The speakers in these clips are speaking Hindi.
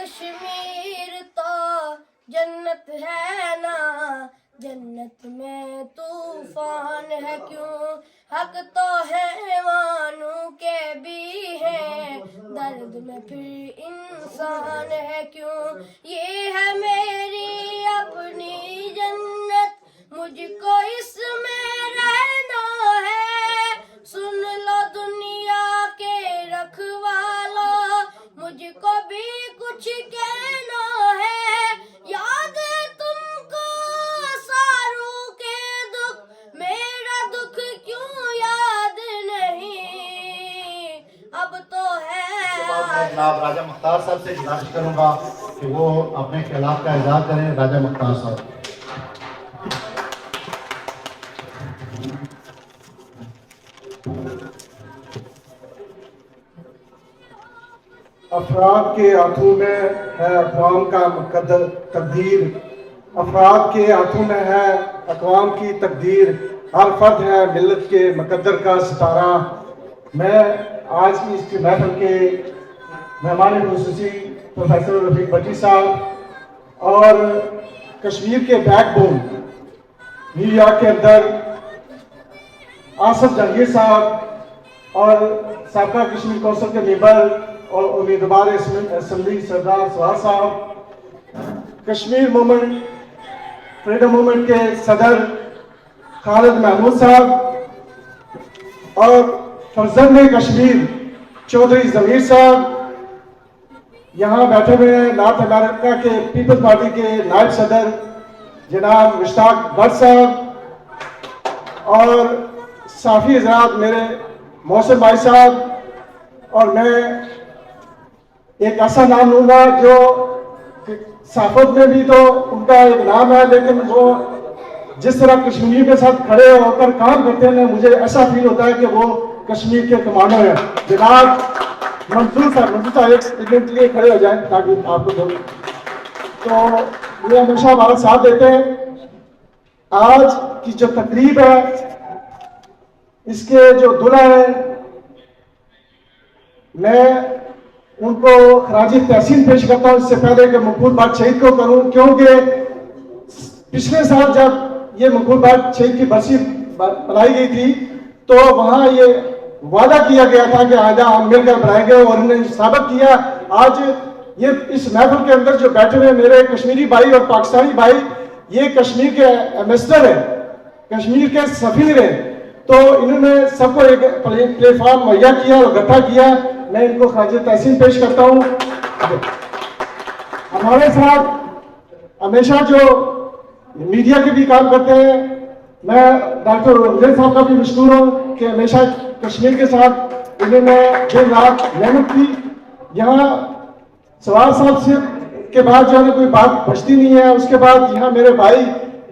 कश्मीर तो जन्नत है ना, जन्नत में तूफान है क्यों, हक तो हैवानों के भी है, दर्द में फिर इंसान है क्यों। ये है मेरी अपनी जन्नत, मुझको इसमें रहना है। सुन लो दुनिया के रखवालों, मुझको भी कुछ कहना है। याद है तुमको सारों के दुख, मेरा दुख क्यों याद नहीं, अब तो है। जनाब राजा मुख्तार साहब से गुजारिश करूंगा कि वो अपने ख्यालात का इज़हार करें। राजा मुख्तार साहब। अफराद के हाथों में है अक़वाम का मुक़द्दर तकदीर, अफराद के हाथों में है अक़वाम की तकदीर, हर फर्द है मिल्लत के मुक़द्दर का सितारा। मैं आज की इस महफिल के मेहमान ख़ुसूसी प्रोफेसर रफ़ीक भट्टी साहब और कश्मीर के बैकबोन न्यूयॉर्क के अंदर आसिफ जहांगीर साहब और साबका कश्मीर कौंसिल के मेंबर और उम्मीदवार असम्बली सरदार सवार साहब, कश्मीर मूवमेंट फ्रीडम मूवमेंट के सदर खालिद महमूद साहब और फर्जंद कश्मीर चौधरी ज़मीर साहब यहाँ बैठे हुए हैं। नॉर्थ अमेरिका के पीपल्स पार्टी के नायब सदर जनाब मुश्ताक भट्ट साहब और साफ़ी हज़रात मेरे मौसम भाई साहब। और मैं एक ऐसा नाम लूँगा जो साफत में भी तो उनका एक नाम है, लेकिन वो जिस तरह कश्मीर के साथ खड़े होकर काम करते हैं, मुझे ऐसा फील होता है कि वो कश्मीर के कमांडर हैं। जनाब मंसूर साहब एक मिनट के लिए खड़े हो जाएं ताकि आपको दो, तो ये हमेशा हमारा साथ देते हैं। आज की जो तकरीब है, इसके जो दुल्हा है, मैं उनको खराजी तहसीन पेश करता हूँ। इससे पहले कि मकबूल बाट शहीद को करूँ, क्योंकि पिछले साल जब ये मकबूल बाट शहीद की बरसी बनाई गई थी तो वहाँ ये वादा किया गया था कि आजा हम मिलकर बनाएंगे, और उन्होंने साबित किया। आज ये इस महफिल के अंदर जो बैठे हुए मेरे कश्मीरी भाई और पाकिस्तानी भाई, ये कश्मीर के एम्बेसडर हैं, कश्मीर के सफीर हैं, तो इन्होंने सबको एक प्लेटफॉर्म मुहैया किया और इकट्ठा किया। मैं इनको खारिज तहसीन पेश करता हूँ। हमारे साथ हमेशा जो मीडिया के भी काम करते हैं, मैं डॉक्टर उजैर साहब का भी मशहूर हूँ कि हमेशा कश्मीर के साथ इन्होंने दिन रात मेहनत की। यहाँ सवार साहब से के बाद जो है कोई बात बचती नहीं है। उसके बाद यहाँ मेरे भाई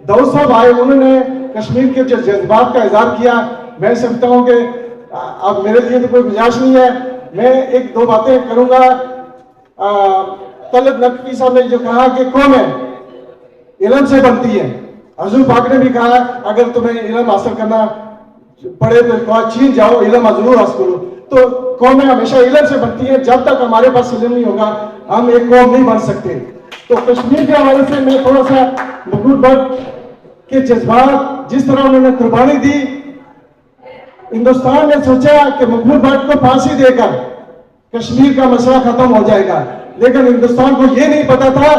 दाऊद साहब आए, उन्होंने कश्मीर के जो जज्बात का इजहार किया। मैं समझता हूँ कि अब मेरे लिए तो कोई गुंजाइश नहीं है, मैं एक दो बातें करूंगा। तलब नकवी साहब ने जो कहा कि कौमें इल्म से बनती है, हजूर पाक ने भी कहा अगर तुम्हें इल्म हासिल करना पड़े तो चीन जाओ, इल्म जरूर हासिल करो। तो कौमें हमेशा इल्म से बनती है, जब तक हमारे पास इल्म नहीं होगा हम एक कौम नहीं बन सकते। तो कश्मीर के हवाले से मैं थोड़ा सा मकबूल भट्ट के जज्बात, जिस तरह उन्होंने कुर्बानी दी, हिंदुस्तान ने सोचा कि मकबूल भट्ट को फांसी देकर कश्मीर का मसला खत्म हो जाएगा, लेकिन हिंदुस्तान को यह नहीं पता था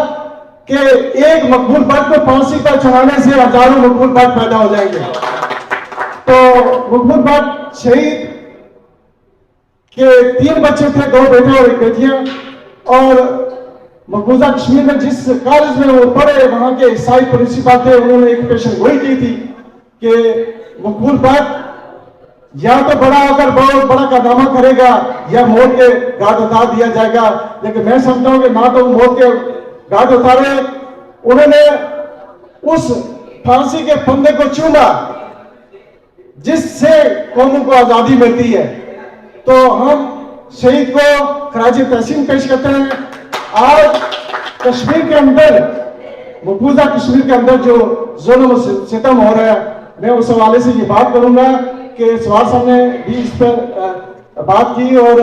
कि एक मकबूल भट्ट को फांसी पर चढ़ाने से हजारों मकबूल भट्ट पैदा हो जाएंगे। तो मकबूल भट्ट शहीद के 3 बच्चे थे, 2 बेटे और 1 बेटियां, और मकबूजा कश्मीर में जिस कॉलेज में वो पढ़े वहां के ईसाई प्रिंसिपल थे, उन्होंने एक पेशन गोई की थी कि मकबूल भट्ट या तो बड़ा होकर बहुत बड़ा कारनामा करेगा या मौत के घाट उतार दिया जाएगा। लेकिन मैं समझता हूं कि ना तो मौत के घाट उतारे, उन्होंने उस फांसी के फंदे को चूमा जिससे कौमों को आजादी मिलती है। तो हम शहीद को खराजी तहसीन पेश करते हैं। आज कश्मीर के अंदर, मकबूजा कश्मीर के अंदर जो जुल्म सितम हो रहा है, मैं उस हवाले से ये बात करूंगा कि सवार साहब ने भी इस पर बात की और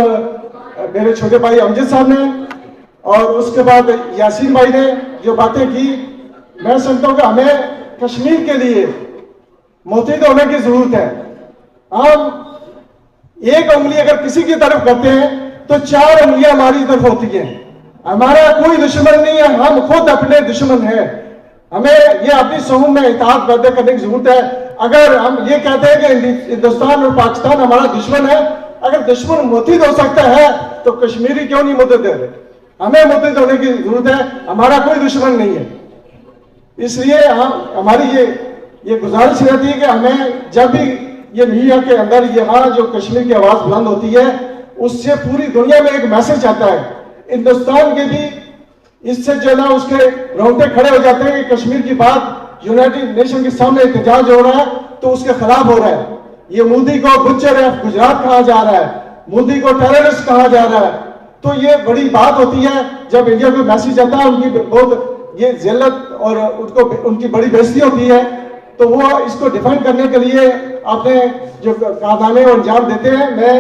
मेरे छोटे भाई अमजद साहब ने। और उसके बाद यासीन भाई ने जो बातें की, मैं समझता हूँ कि हमें कश्मीर के लिए मुत्तहिद होने की जरूरत है। हम एक उंगली अगर किसी की तरफ करते हैं तो 4 उंगलियां हमारी तरफ होती हैं। हमारा कोई दुश्मन नहीं है, हम खुद अपने दुश्मन हैं। हमें ये अपनी समूह में इत्तेहाद पैदा करने की जरूरत है। अगर हम ये कहते हैं कि हिंदुस्तान और पाकिस्तान हमारा दुश्मन है, अगर दुश्मन मुत्तहिद हो सकता है तो कश्मीरी क्यों नहीं मुत्तहिद है? हमें मुत्तहिद होने की जरूरत है, हमारा कोई दुश्मन नहीं है। इसलिए हमारी ये गुजारिश रहती है कि हमें जब भी ये मीडिया के अंदर यहाँ जो कश्मीर की आवाज बुलंद होती है, उससे पूरी दुनिया में एक मैसेज आता है। हिंदुस्तान के भी इससे जो ना उसके रोंगटे खड़े हो जाते हैं कि कश्मीर की बात यूनाइटेड नेशन के सामने एहतजाज हो रहा है तो उसके खिलाफ हो रहा है। ये मोदी को बुच्चर ऑफ गुजरात कहा जा रहा है, मोदी को टेररिस्ट कहा जा रहा है। तो ये बड़ी बात होती है जब इंडिया को मैसेज आता है, उनकी बहुत ये जिल्लत और उनकी बड़ी बेइज्जती होती है, तो वो इसको डिफेंड करने के लिए अपने जो कारनामे और अंजाम देते हैं। मैं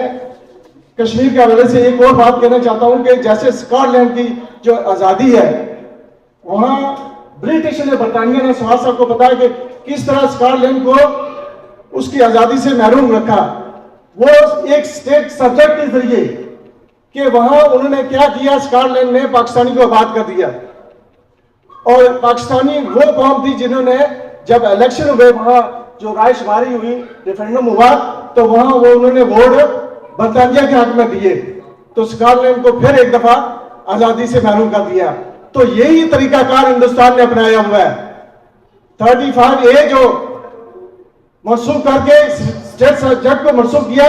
कश्मीर के हवाले से एक और बात कहना चाहता हूं कि जैसे स्कॉटलैंड की जो आज़ादी है, वहां ब्रिटिश ने, बरतानिया ने, सुहास साहब को पता है कि किस तरह स्कॉटलैंड को उसकी आज़ादी से महरूम रखा। वो एक स्टेट सब्जेक्ट के जरिए कि वहां उन्होंने क्या किया, स्कॉटलैंड ने पाकिस्तानी को आबाद कर दिया। और पाकिस्तानी वो कौम थी जिन्होंने जब इलेक्शन हुए, वहां जो रायशुमारी हुई, रेफरेंडम हुआ, तो वहां वो उन्होंने वोट बरतानिया के हक में दिए, तो स्कॉटलैंड को फिर एक दफा आजादी से महरूम कर दिया। तो यही तरीकाकार हिंदुस्तान ने अपनाया हुआ है। 35A जो मनसूख करके स्टेट सब्जेक्ट को मनसूख किया,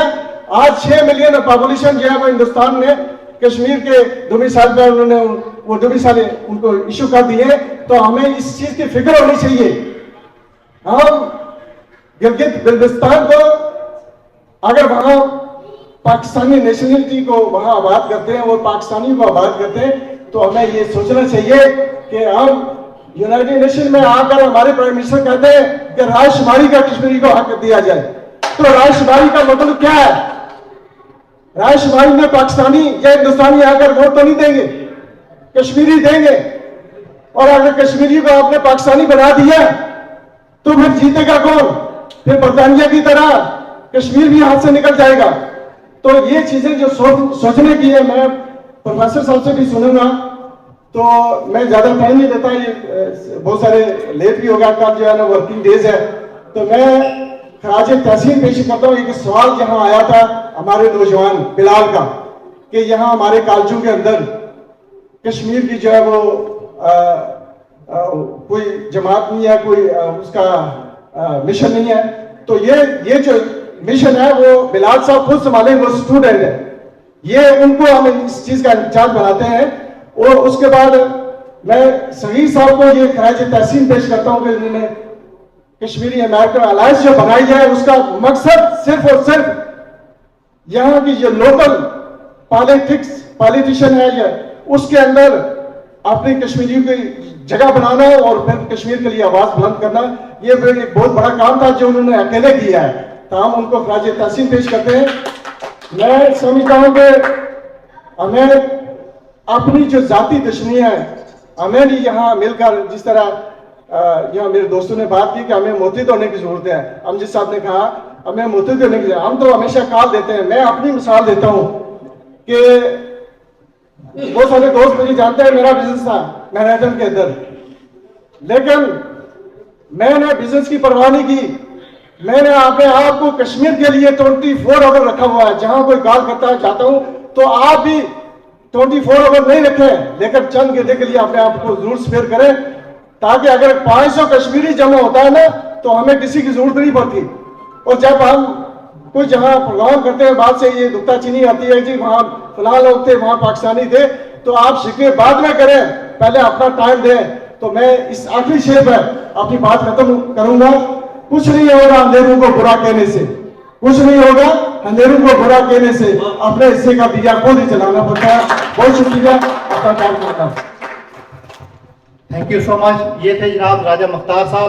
आज 6 मिलियन पॉपुलेशन जो है वो हिंदुस्तान ने कश्मीर के डोमिसाइल पे उन्होंने वो डोमिसाइल उनको इशू कर दिए। तो हमें इस चीज की फिक्र होनी चाहिए। हम गिलगित बिल्तिस्तान को अगर वहां पाकिस्तानी नेशनलिटी को वहां आबाद करते हैं और पाकिस्तानी को आबाद करते हैं, तो हमें ये सोचना चाहिए कि हम यूनाइटेड नेशन में आकर हमारे प्राइम मिनिस्टर कहते हैं कि रायशुमारी का कश्मीरी को हक दिया जाए। तो रायशुमारी का मतलब क्या है? रायशुमारी में पाकिस्तानी या हिंदुस्तानी आकर वोट तो नहीं देंगे, कश्मीरी देंगे। और अगर कश्मीरी को आपने पाकिस्तानी बना दिया तो फिर जीतेगा कौन? फिर बरतानिया की तरह कश्मीर भी हाथ से निकल जाएगा। तो ये चीजें जो सोचने की है, मैं प्रोफेसर साहब से भी सुनूंगा। तो मैं ज्यादा टाइम नहीं देता, ये बहुत सारे लेट भी हो गया, कल जो है ना वर्किंग डेज है। तो मैं खराज तहसीन पेश करता हूँ। एक सवाल जहां आया था हमारे नौजवान बिलाल का कि यहाँ हमारे कॉलेजों के अंदर कश्मीर की जो है वो कोई जमात नहीं है, कोई उसका मिशन नहीं है। तो ये जो मिशन है वो बिलाल साहब खुद संभाले, वो स्टूडेंट है। ये उनको हम इस चीज का इंचार्ज बनाते हैं। और उसके बाद मैं सगीर साहब को ये खराज तहसीन पेश करता हूँ कि इन्होंने कश्मीरी अमेरिकन अलायंस जो बनाई है, उसका मकसद सिर्फ और सिर्फ यहाँ की जो लोकल पॉलिटिशियन है उसके अंदर अपने कश्मीरियों की जगह बनाना और फिर कश्मीर के लिए आवाज बुलंद करना। ये एक बहुत बड़ा काम था जो उन्होंने अकेले किया है, तो हम उनको खराज तहसीन पेश करते हैं। मैं समझता हूं कि हमें अपनी जो जाति दुश्मनी है, हमें भी यहाँ मिलकर, जिस तरह यहाँ मेरे दोस्तों ने बात की कि हमें मुत्तहिद होने की जरूरत है, अमजद साहब ने कहा हमें मुत्तहिद होने की जरूरत। हम तो हमेशा कॉल देते हैं। मैं अपनी मिसाल देता हूँ कि बहुत सारे दोस्त मुझे जानते हैं, मेरा बिजनेस था मैनहट्टन के अंदर, लेकिन मैंने बिजनेस की परवाह नहीं की। मैंने अपने आप को कश्मीर के लिए 24 आवर रखा हुआ है। जहां कोई कॉल करता है चाहता हूं, तो आप भी 24 आवर नहीं रखें, लेकिन चंद घंटे के लिए अपने आप को जरूर स्पेयर करें, ताकि अगर 500 कश्मीरी जमा होता है ना, तो हमें किसी की जरूरत नहीं पड़ती। और जब हम कोई जहां प्रोग्राम करते हैं, बाद से ये दुक्ता चीनी आती है जी वहां फलां लोग थे, वहां पाकिस्तानी थे, तो आप शिकवे बाद में करें, पहले अपना टाइम दें। तो मैं इस आखिरी शेर पर अपनी बात खत्म करूंगा। कुछ नहीं होगा अंधेरों को बुरा कहने से, कुछ नहीं होगा अंधेरों को बुरा कहने से, अपने हिस्से का दिया खुद ही चलाना पड़ता है। बहुत शुक्रिया, अपना टाइम करना। Thank you so much. ये थे जनाब राजा मुख्तार साहब।